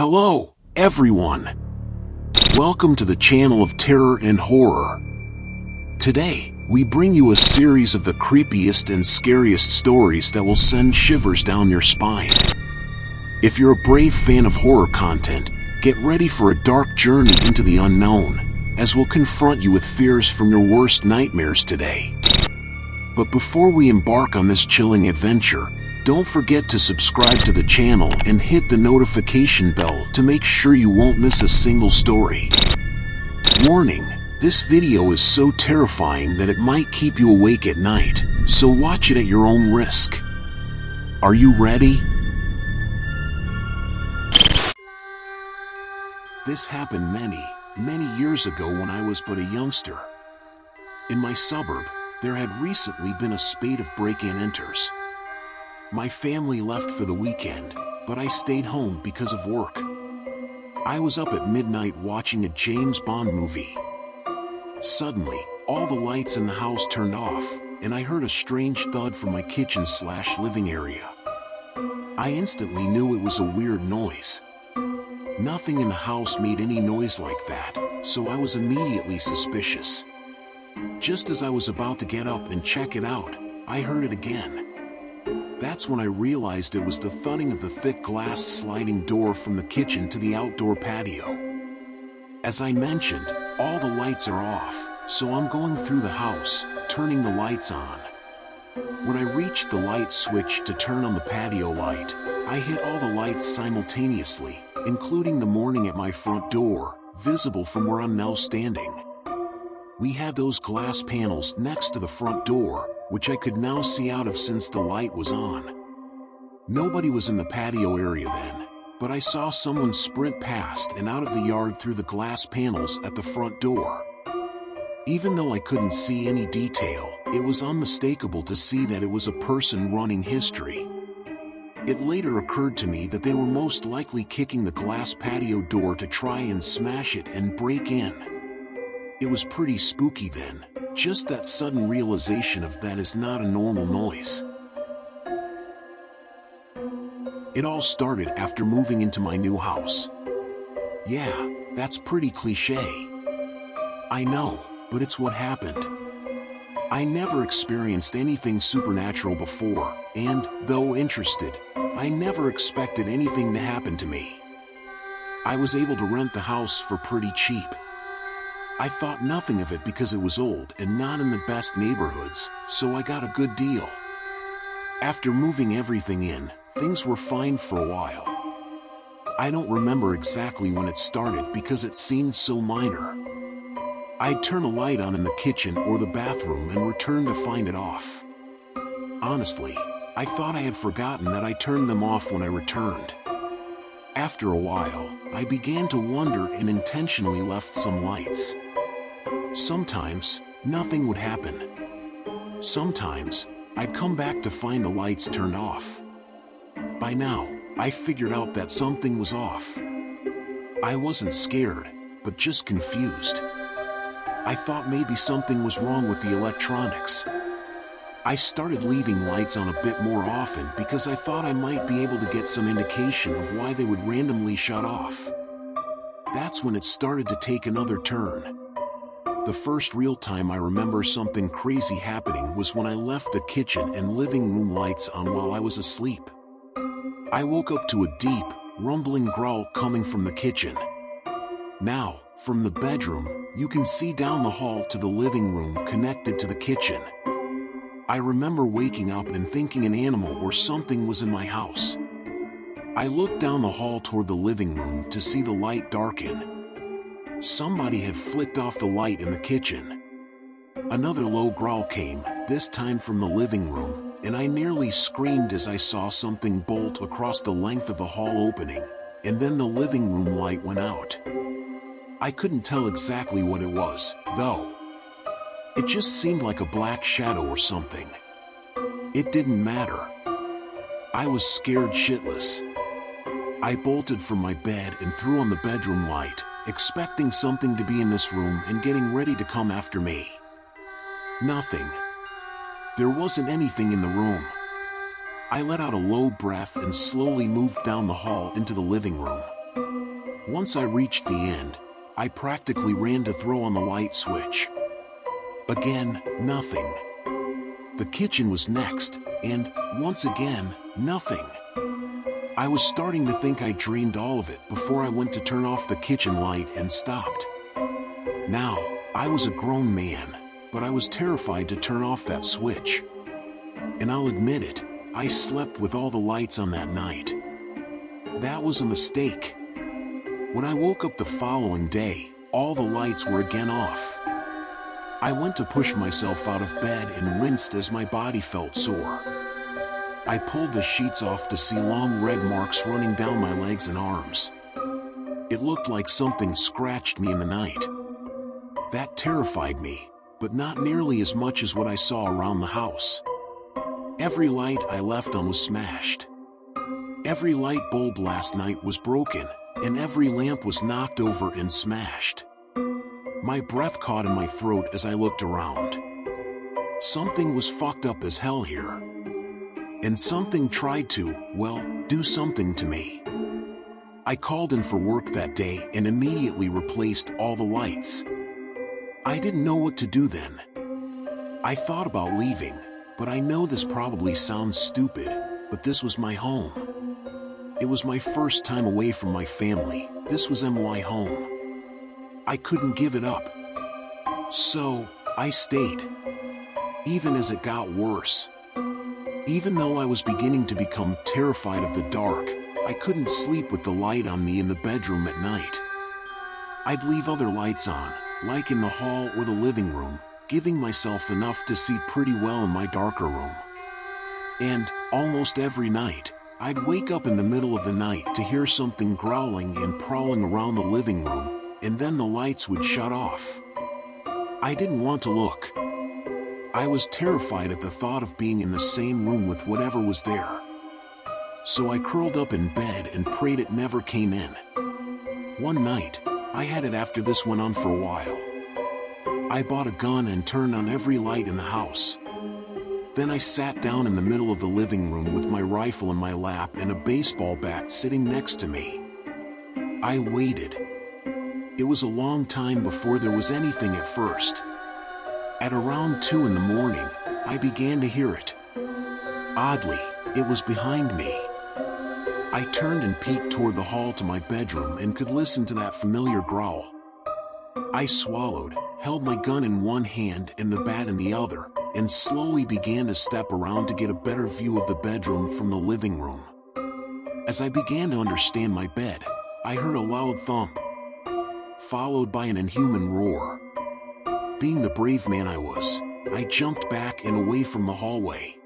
Hello, everyone. Welcome to the channel of terror and horror. Today, we bring you a series of the creepiest and scariest stories that will send shivers down your spine. If you're a brave fan of horror content, get ready for a dark journey into the unknown, as we'll confront you with fears from your worst nightmares today. But before we embark on this chilling adventure, don't forget to subscribe to the channel and hit the notification bell to make sure you won't miss a single story. Warning, this video is so terrifying that it might keep you awake at night, so watch it at your own risk. Are you ready? This happened many years ago when I was but a youngster. In my suburb, there had recently been a spate of break-in-enters. My family left for the weekend, but I stayed home because of work. I was up at midnight watching a James Bond movie. Suddenly, all the lights in the house turned off, and I heard a strange thud from my kitchen/living area. I instantly knew it was a weird noise. Nothing in the house made any noise like that, so I was immediately suspicious. Just as I was about to get up and check it out, I heard it again. That's when I realized it was the thudding of the thick glass sliding door from the kitchen to the outdoor patio. As I mentioned, all the lights are off, so I'm going through the house, turning the lights on. When I reached the light switch to turn on the patio light, I hit all the lights simultaneously, including the warning at my front door, visible from where I'm now standing. We had those glass panels next to the front door, which I could now see out of since the light was on. Nobody was in the patio area then, but I saw someone sprint past and out of the yard through the glass panels at the front door. Even though I couldn't see any detail, it was unmistakable to see that it was a person running history. It later occurred to me that they were most likely kicking the glass patio door to try and smash it and break in. It was pretty spooky then, just that sudden realization of that is not a normal noise. It all started after moving into my new house. Yeah, that's pretty cliche. I know, but it's what happened. I never experienced anything supernatural before, and, though interested, I never expected anything to happen to me. I was able to rent the house for pretty cheap. I thought nothing of it because it was old and not in the best neighborhoods, so I got a good deal. After moving everything in, things were fine for a while. I don't remember exactly when it started because it seemed so minor. I'd turn a light on in the kitchen or the bathroom and return to find it off. Honestly, I thought I had forgotten that I turned them off when I returned. After a while, I began to wonder and intentionally left some lights. Sometimes, nothing would happen. Sometimes, I'd come back to find the lights turned off. By now, I figured out that something was off. I wasn't scared, but just confused. I thought maybe something was wrong with the electronics. I started leaving lights on a bit more often because I thought I might be able to get some indication of why they would randomly shut off. That's when it started to take another turn. The first real time I remember something crazy happening was when I left the kitchen and living room lights on while I was asleep. I woke up to a deep, rumbling growl coming from the kitchen. Now, from the bedroom, you can see down the hall to the living room connected to the kitchen. I remember waking up and thinking an animal or something was in my house. I looked down the hall toward the living room to see the light darken. Somebody had flicked off the light in the kitchen. Another low growl came, this time from the living room, and I nearly screamed as I saw something bolt across the length of the hall opening, and then the living room light went out. I couldn't tell exactly what it was, though. It just seemed like a black shadow or something. It didn't matter. I was scared shitless. I bolted from my bed and threw on the bedroom light, expecting something to be in this room and getting ready to come after me. Nothing. There wasn't anything in the room. I let out a low breath and slowly moved down the hall into the living room. Once I reached the end, I practically ran to throw on the light switch. Again, nothing. The kitchen was next, and, once again, nothing. I was starting to think I dreamed all of it before I went to turn off the kitchen light and stopped. Now, I was a grown man, but I was terrified to turn off that switch. And I'll admit it, I slept with all the lights on that night. That was a mistake. When I woke up the following day, all the lights were again off. I went to push myself out of bed and winced as my body felt sore. I pulled the sheets off to see long red marks running down my legs and arms. It looked like something scratched me in the night. That terrified me, but not nearly as much as what I saw around the house. Every light I left on was smashed. Every light bulb last night was broken, and every lamp was knocked over and smashed. My breath caught in my throat as I looked around. Something was fucked up as hell here. And something tried to, well, do something to me. I called in for work that day and immediately replaced all the lights. I didn't know what to do then. I thought about leaving, but I know this probably sounds stupid, but this was my home. It was my first time away from my family. This was my home. I couldn't give it up. So, I stayed. Even as it got worse. Even though I was beginning to become terrified of the dark, I couldn't sleep with the light on me in the bedroom at night. I'd leave other lights on, like in the hall or the living room, giving myself enough to see pretty well in my darker room. And, almost every night, I'd wake up in the middle of the night to hear something growling and prowling around the living room, and then the lights would shut off. I didn't want to look. I was terrified at the thought of being in the same room with whatever was there. So I curled up in bed and prayed it never came in. One night, I had it after this went on for a while. I bought a gun and turned on every light in the house. Then I sat down in the middle of the living room with my rifle in my lap and a baseball bat sitting next to me. I waited. It was a long time before there was anything at first. At around 2 in the morning, I began to hear it. Oddly, it was behind me. I turned and peeked toward the hall to my bedroom and could listen to that familiar growl. I swallowed, held my gun in one hand and the bat in the other, and slowly began to step around to get a better view of the bedroom from the living room. As I began to understand my bed, I heard a loud thump, followed by an inhuman roar. Being the brave man I was, I jumped back and away from the hallway.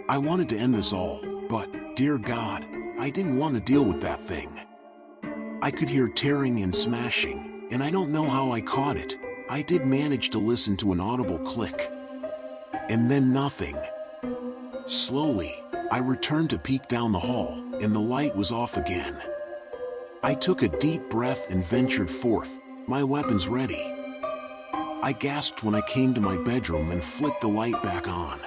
I wanted to end this all, but, dear God, I didn't want to deal with that thing. I could hear tearing and smashing, and I don't know how I caught it. I did manage to listen to an audible click. And then nothing. Slowly, I returned to peek down the hall, and the light was off again. I took a deep breath and ventured forth, my weapons ready. I gasped when I came to my bedroom and flicked the light back on.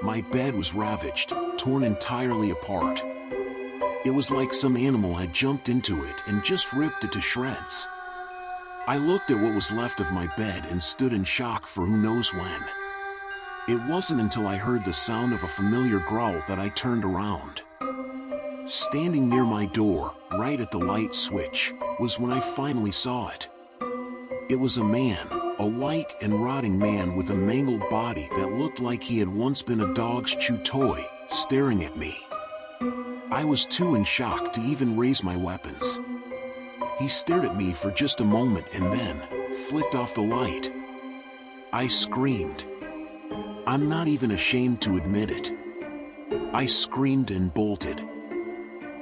My bed was ravaged, torn entirely apart. It was like some animal had jumped into it and just ripped it to shreds. I looked at what was left of my bed and stood in shock for who knows when. It wasn't until I heard the sound of a familiar growl that I turned around. Standing near my door, right at the light switch, was when I finally saw it. It was a man, a white and rotting man with a mangled body that looked like he had once been a dog's chew toy, staring at me. I was too in shock to even raise my weapons. He stared at me for just a moment and then flicked off the light. I screamed. I'm not even ashamed to admit it. I screamed and bolted.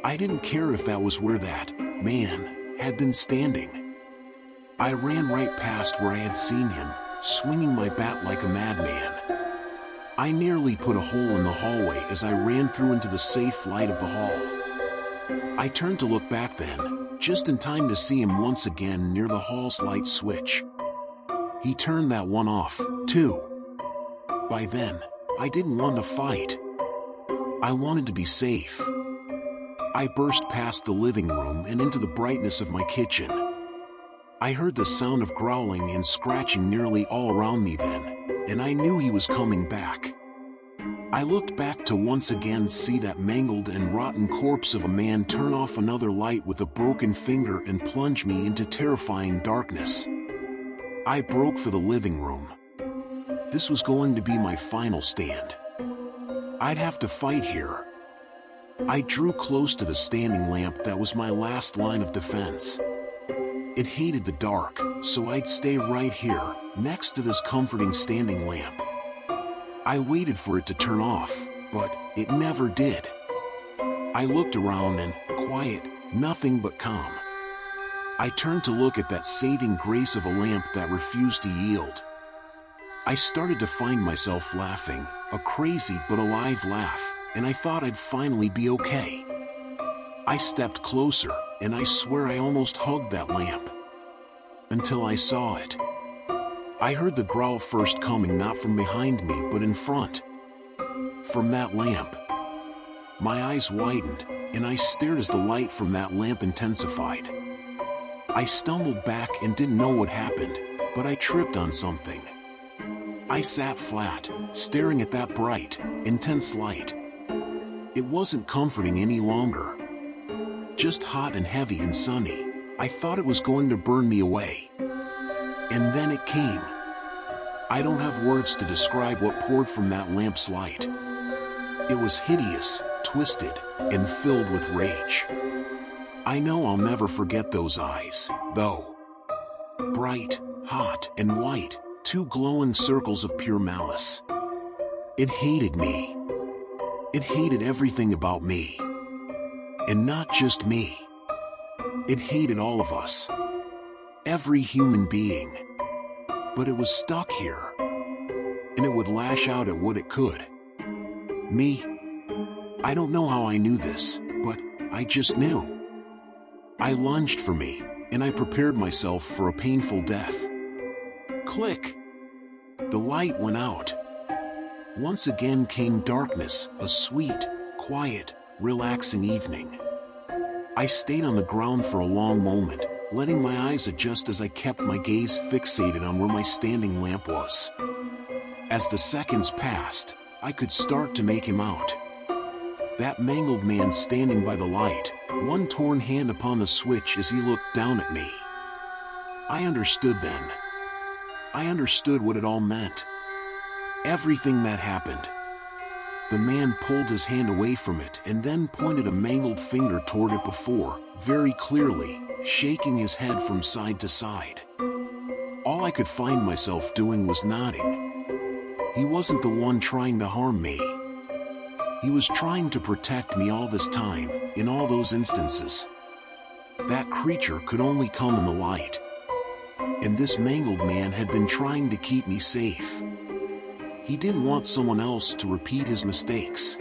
I didn't care if that was where that man had been standing. I ran right past where I had seen him, swinging my bat like a madman. I nearly put a hole in the hallway as I ran through into the safe light of the hall. I turned to look back then, just in time to see him once again near the hall's light switch. He turned that one off, too. By then, I didn't want to fight. I wanted to be safe. I burst past the living room and into the brightness of my kitchen. I heard the sound of growling and scratching nearly all around me then, and I knew he was coming back. I looked back to once again see that mangled and rotten corpse of a man turn off another light with a broken finger and plunge me into terrifying darkness. I broke for the living room. This was going to be my final stand. I'd have to fight here. I drew close to the standing lamp that was my last line of defense. It hated the dark, so I'd stay right here, next to this comforting standing lamp. I waited for it to turn off, but it never did. I looked around and, quiet, nothing but calm. I turned to look at that saving grace of a lamp that refused to yield. I started to find myself laughing, a crazy but alive laugh, and I thought I'd finally be okay. I stepped closer, and I swear I almost hugged that lamp. Until I saw it. I heard the growl first coming not from behind me but in front. From that lamp. My eyes widened, and I stared as the light from that lamp intensified. I stumbled back and didn't know what happened, but I tripped on something. I sat flat, staring at that bright, intense light. It wasn't comforting any longer. Just hot and heavy and sunny. I thought it was going to burn me away. And then it came. I don't have words to describe what poured from that lamp's light. It was hideous, twisted, and filled with rage. I know I'll never forget those eyes, though. Bright, hot, and white, two glowing circles of pure malice. It hated me. It hated everything about me. And not just me. It hated all of us. Every human being. But it was stuck here. And it would lash out at what it could. Me? I don't know how I knew this, but I just knew. I lunged for me, and I prepared myself for a painful death. Click! The light went out. Once again came darkness, a sweet, quiet, relaxing evening. I stayed on the ground for a long moment, letting my eyes adjust as I kept my gaze fixated on where my standing lamp was. As the seconds passed, I could start to make him out. That mangled man standing by the light, one torn hand upon the switch as he looked down at me. I understood then. I understood what it all meant. Everything that happened. The man pulled his hand away from it and then pointed a mangled finger toward it before, very clearly, shaking his head from side to side. All I could find myself doing was nodding. He wasn't the one trying to harm me. He was trying to protect me all this time, in all those instances. That creature could only come in the light. And this mangled man had been trying to keep me safe. He didn't want someone else to repeat his mistakes.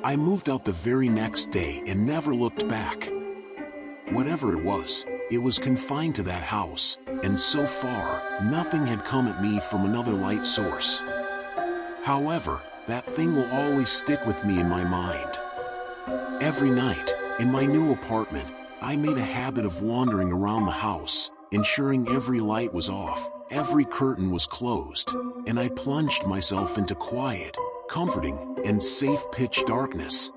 I moved out the very next day and never looked back. Whatever it was confined to that house, and so far, nothing had come at me from another light source. However, that thing will always stick with me in my mind. Every night, in my new apartment, I made a habit of wandering around the house, ensuring every light was off, every curtain was closed, and I plunged myself into quiet, comforting, and safe pitch darkness.